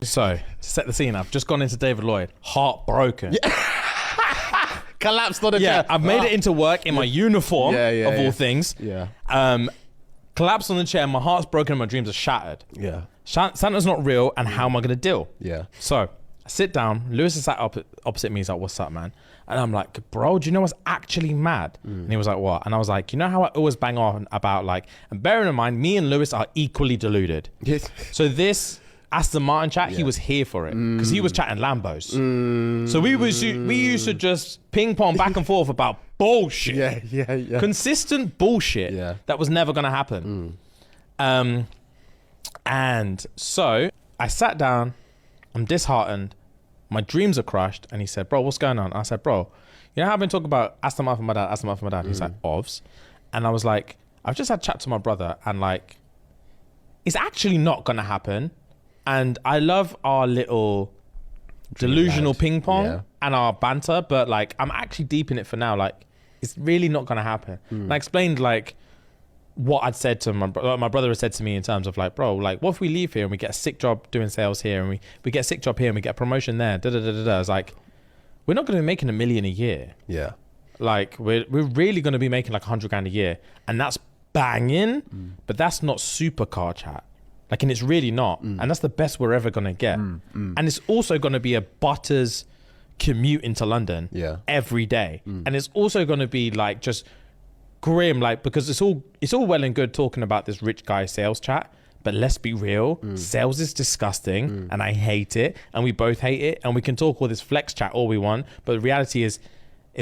So, set the scene. I've just gone into David Lloyd, heartbroken. Yeah. Collapsed on the chair. I've made it into work in my uniform, of all things. Yeah. Collapsed on the chair, my heart's broken and my dreams are shattered. Yeah. Santa's not real, and how am I going to deal? Yeah. So, I sit down, Lewis is sat opposite me, he's like, what's up, man? And I'm like, bro, do you know what's actually mad? And he was like, what? And I was like, you know how I always bang on about like, and bearing in mind, me and Lewis are equally deluded. Yes. So this Aston Martin chat, he was here for it because he was chatting Lambos. So we used to just ping pong back and forth about bullshit. Yeah. Consistent bullshit that was never going to happen. And so I sat down, I'm disheartened, my dreams are crushed, and he said, bro, what's going on? I said, bro, you know how I've been talking about Aston Martin for my dad? He's like, ovs. And I was like, I've just had a chat to my brother, and like, it's actually not gonna happen. And I love our little delusional ping pong and our banter, but like, I'm actually deep in it for now. Like, it's really not gonna happen. And I explained like, what I'd said to my brother had said to me in terms of like, bro, like, what if we leave here and we get a sick job doing sales here, and we get a sick job here and we get a promotion there, I was like, we're not going to be making $1 million a year. Yeah. Like, we're really going to be making like 100 grand a year, and that's banging, but that's not supercar chat. Like, and it's really not. And that's the best we're ever going to get. And it's also going to be a Butters commute into London every day. And it's also going to be like just grim, like, because it's all well and good talking about this rich guy sales chat, but let's be real, sales is disgusting and I hate it, and we both hate it, and we can talk all this flex chat all we want, but the reality is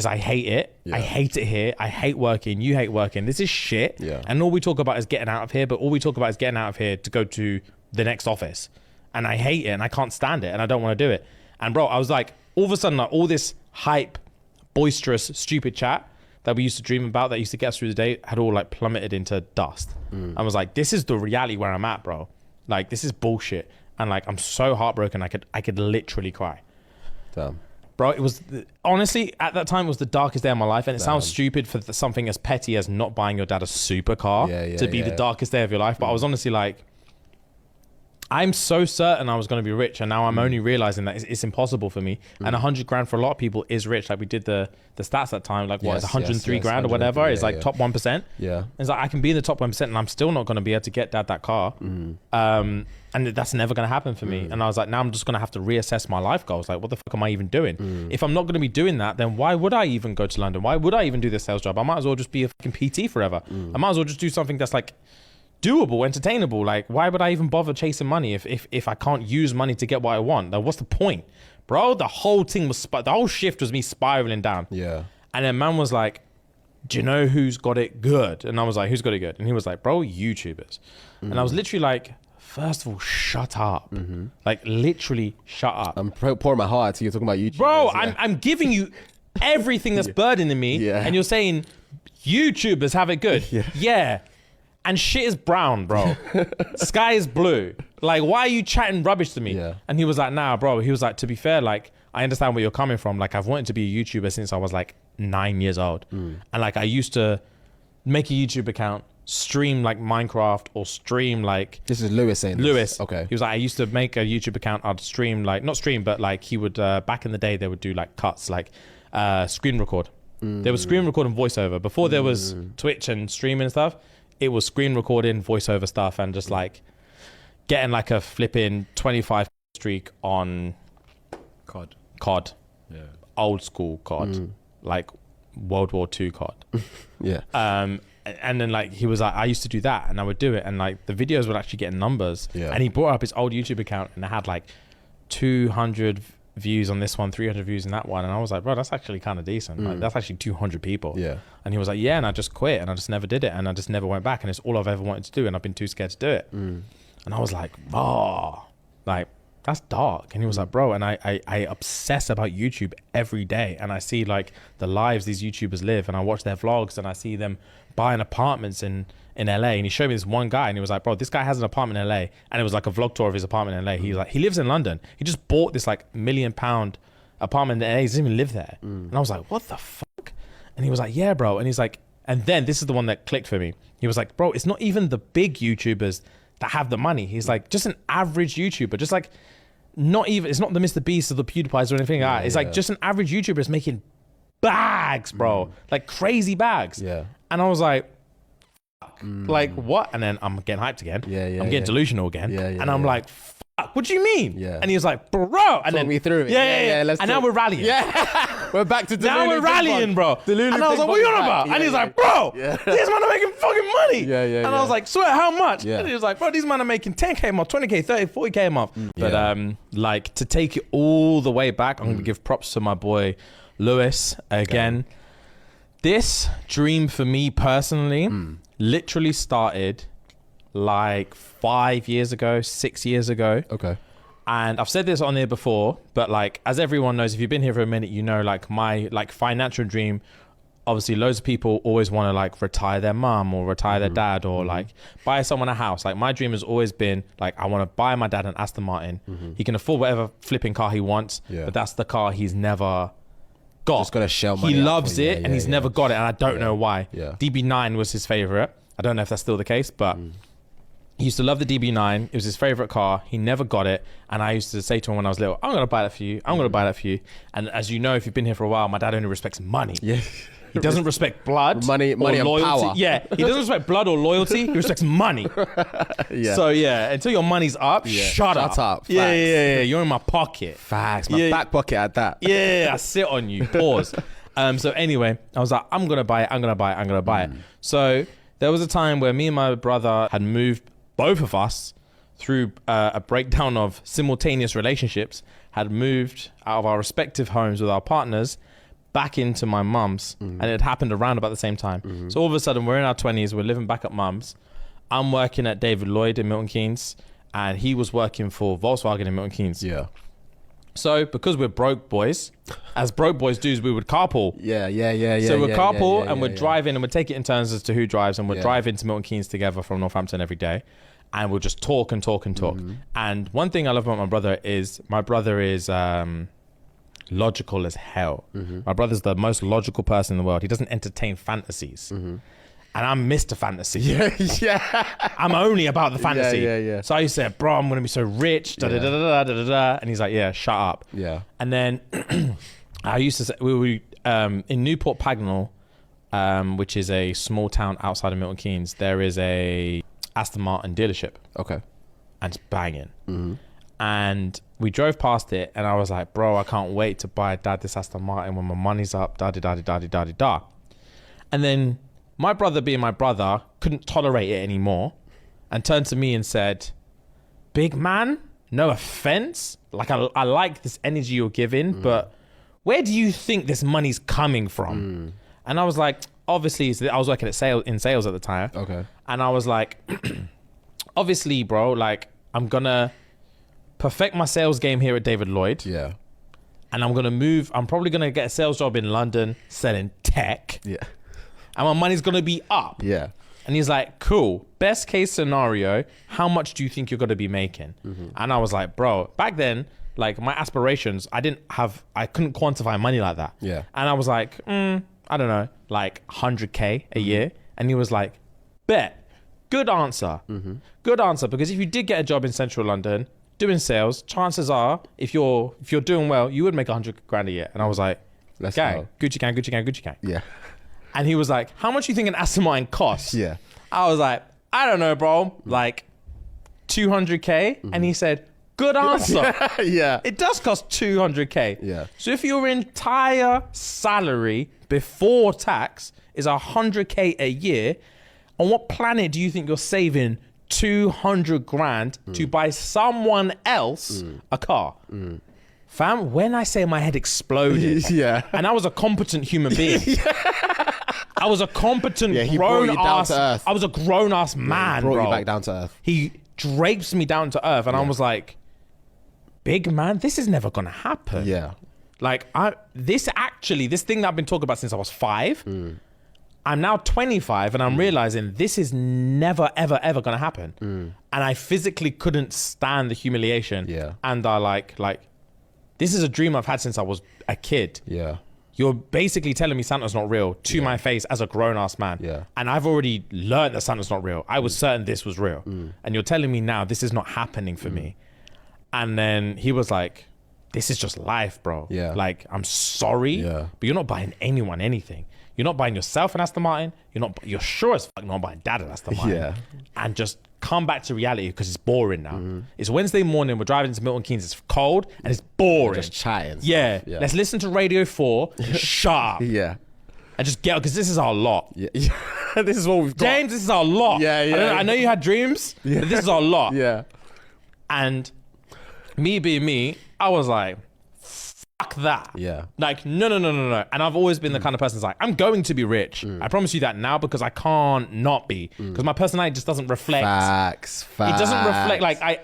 I hate it. I hate it here. I hate working. You hate working. This is shit. And all we talk about is getting out of here, but all we talk about is getting out of here to go to the next office, and I hate it and I can't stand it and I don't want to do it. And bro, I was like, all of a sudden, like, all this hype, boisterous, stupid chat that we used to dream about, that used to get us through the day, had all like plummeted into dust. I was like, this is the reality where I'm at, bro. Like, this is bullshit. And like, I'm so heartbroken, I could literally cry. Damn. Bro, it was, honestly, at that time, it was the darkest day of my life. And it sounds stupid for something as petty as not buying your dad a supercar to be the darkest day of your life. But I was honestly like, I'm so certain I was going to be rich, and now I'm only realizing that it's impossible for me. And 100 grand for a lot of people is rich. Like, we did the stats that time, like, what, it's 103 grand or whatever. It's like top 1%. Yeah. It's like, I can be in the top 1% and I'm still not going to be able to get dad that car. And that's never going to happen for me. And I was like, now I'm just going to have to reassess my life goals. Like, what the fuck am I even doing? If I'm not going to be doing that, then why would I even go to London? Why would I even do this sales job? I might as well just be a fucking PT forever. I might as well just do something that's like doable, entertainable. Like, why would I even bother chasing money if I can't use money to get what I want? Like, what's the point, bro? The whole thing was the whole shift was me spiraling down. Yeah. And then man was like, do you know who's got it good? And I was like, who's got it good? And he was like, bro, YouTubers. And I was literally like, first of all, shut up. Like, literally shut up. I'm pouring my heart to you talking about YouTubers. Bro, I'm giving you everything that's burdening me, and you're saying YouTubers have it good. Yeah. And shit is brown, bro. Sky is blue. Like, why are you chatting rubbish to me? And he was like, nah, bro. He was like, to be fair, like, I understand where you're coming from. Like, I've wanted to be a YouTuber since I was like 9 years old. And like, I used to make a YouTube account, stream like Minecraft, or stream like... This is Lewis saying Lewis. This. Okay. He was like, I used to make a YouTube account. I'd stream like, not stream, but like he would, back in the day, they would do like cuts, like screen record. There was screen record and voiceover. Before there was Twitch and streaming and stuff, it was screen recording, voiceover stuff, and just like getting like a flipping 25 streak on COD. Yeah. Old school COD. Like World War II COD. Yeah. And then like he was like, I used to do that, and I would do it, and like the videos would actually get numbers. Yeah. And he brought up his old YouTube account, and it had like 200 views on this one, 300 views in that one, and I was like, bro, that's actually kind of decent. Like, that's actually 200 people. Yeah. And he was like, yeah, and I just quit, and I just never did it, and I just never went back, and it's all I've ever wanted to do, and I've been too scared to do it. And I was like, oh, like, that's dark. And he was like, bro, and I obsess about YouTube every day, and I see like the lives these YouTubers live, and I watch their vlogs, and I see them buying apartments in LA. And he showed me this one guy, and he was like, bro, this guy has an apartment in LA, and it was like a vlog tour of his apartment in LA. He was like, he lives in London. He just bought this like £1 million apartment in LA. He doesn't even live there. And I was like, what the fuck? And he was like, yeah, bro. And he's like, and then this is the one that clicked for me. He was like, bro, it's not even the big YouTubers that have the money. He's like, just an average YouTuber, just like not even, it's not the Mr. Beast or the PewDiePies or anything like that. It's like just an average YouTuber is making bags, bro. Like crazy bags. Yeah. And I was like, like what? And then I'm getting hyped again. I'm getting delusional again. And I'm like, fuck, what do you mean? And he was like, bro. And Talk me through it. And now we're rallying. We're back to Delulu. Now we're rallying, bro. Delulu and I was like, what are you on about? And he's like, bro, these men are making fucking money. And I was like, swear, how much? And he was like, bro, these men are making 10K a month, 20K, 30, 40K a month. But like to take it all the way back, I'm going to give props to my boy, Lewis, again. This dream for me personally literally started like 5 years ago, 6 years ago. Okay. And I've said this on here before, but like, as everyone knows, if you've been here for a minute, you know, like my like financial dream, obviously loads of people always want to like retire their mum or retire their dad or like buy someone a house. Like my dream has always been like, I want to buy my dad an Aston Martin. He can afford whatever flipping car he wants, but that's the car he's never got. Just got to shell money. He loves it and he's never got it. And I don't know why. DB9 was his favorite. I don't know if that's still the case, but he used to love the DB9. It was his favorite car. He never got it. And I used to say to him when I was little, I'm going to buy that for you. I'm going to buy that for you. And as you know, if you've been here for a while, my dad only respects money. He doesn't respect blood, money or and loyalty. power. He doesn't respect blood or loyalty. He respects money. So until your money's up, shut up. You're in my pocket. Facts. My back pocket at that. I sit on you. Pause. So anyway, I was like, I'm gonna buy it. So there was a time where me and my brother had moved, both of us, through a breakdown of simultaneous relationships, had moved out of our respective homes with our partners back into my mum's, and it happened around about the same time. So all of a sudden we're in our 20s, we're living back at mum's. I'm working at David Lloyd in Milton Keynes, and he was working for Volkswagen in Milton Keynes. So because we're broke boys, as broke boys do, we would carpool. So we're carpool and we're driving, and we'd take it in turns as to who drives, and we'd drive into Milton Keynes together from Northampton every day, and we'll just talk and talk and talk. And one thing I love about my brother is logical as hell. My brother's the most logical person in the world. He doesn't entertain fantasies. And I'm Mr. Fantasy. I'm only about the fantasy. So I used to say, bro, I'm going to be so rich. And he's like, yeah, shut up. And then I used to say, we were in Newport Pagnell, which is a small town outside of Milton Keynes. There is a Aston Martin dealership. Okay. And it's banging. And we drove past it, and I was like, bro, I can't wait to buy dad this Aston Martin when my money's up, da-di-da-di-da-di-da-di-da. And then my brother, being my brother, couldn't tolerate it anymore and turned to me and said, big man, no offense. Like, I like this energy you're giving, but where do you think this money's coming from? And I was like, obviously, I was working in sales at the time. Okay. And I was like, obviously, bro, like, I'm going to perfect my sales game here at David Lloyd. And I'm probably going to get a sales job in London selling tech. And my money's going to be up. And he's like, cool. Best case scenario, how much do you think you're going to be making? And I was like, bro, back then, like my aspirations, I couldn't quantify money like that. And I was like, I don't know, like 100K a year. And he was like, bet. Good answer. Good answer. Because if you did get a job in central London doing sales, chances are, if you're doing well, you would make 100 grand a year. And I was like, let's go. Gucci gang. And he was like, how much do you think an Aston Martin costs? I was like, I don't know, bro. Like 200K. And he said, good answer. It does cost 200K. So if your entire salary before tax is 100K a year, on what planet do you think you're saving 200 grand to buy someone else a car? Fam, when I say my head exploded, and I was a competent human being. I was a competent grown ass. I was a grown ass man, brought bro. You back down to earth. He drapes me down to earth, and I was like, big man, this is never gonna happen. Like this thing that I've been talking about since I was 5. I'm now 25 and I'm realizing this is never, ever, ever going to happen. And I physically couldn't stand the humiliation. And I like, this is a dream I've had since I was a kid. You're basically telling me Santa's not real to my face as a grown ass man. And I've already learned that Santa's not real. I was certain this was real. And you're telling me now this is not happening for me. And then he was like, this is just life, bro. Yeah. Like, I'm sorry, Yeah. but you're not buying anyone anything. You're not buying yourself an Aston Martin. You're sure as fuck not buying dad an Aston Martin. Yeah. And just come back to reality because it's boring now. It's Wednesday morning. We're driving to Milton Keynes. It's cold and it's boring. Just chatting. Yeah. Yeah. Let's listen to Radio 4. Shut up. Yeah. And just get, because this is our lot. Yeah. This is what we've got. James, this is our lot. Yeah, yeah. I know you had dreams, but this is our lot. Yeah. And me being me, I was like, fuck that. Yeah. Like, no. And I've always been the kind of person that's like, I'm going to be rich. I promise you that now because I can't not be. Because my personality just doesn't reflect. Facts. It doesn't reflect like I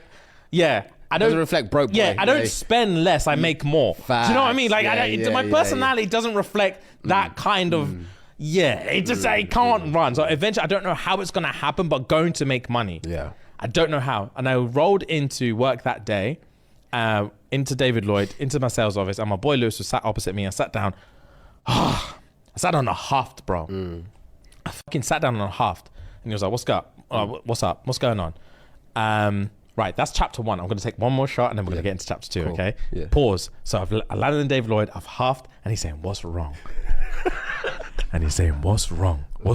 don't Doesn't reflect broke boy. Yeah, I don't Yeah. spend less, I make more. Do you know what I mean? Like Facts. my Yeah, personality doesn't reflect that kind of it just it can't run. So eventually I don't know how it's gonna happen, but going to make money. Yeah. I don't know how. And I rolled into work that day, into David Lloyd, into my sales office, and my boy Lewis was sat opposite me. I sat down. I sat on a haft, bro. I fucking sat down on a haft. And he was like, what's up? What's up? What's going on? Right, that's chapter 1. I'm going to take one more shot and then we're going to get into chapter 2, Cool. okay? Yeah. Pause. So I landed in David Lloyd, I've halved, and he's saying, what's wrong? And he's saying, what's wrong? What's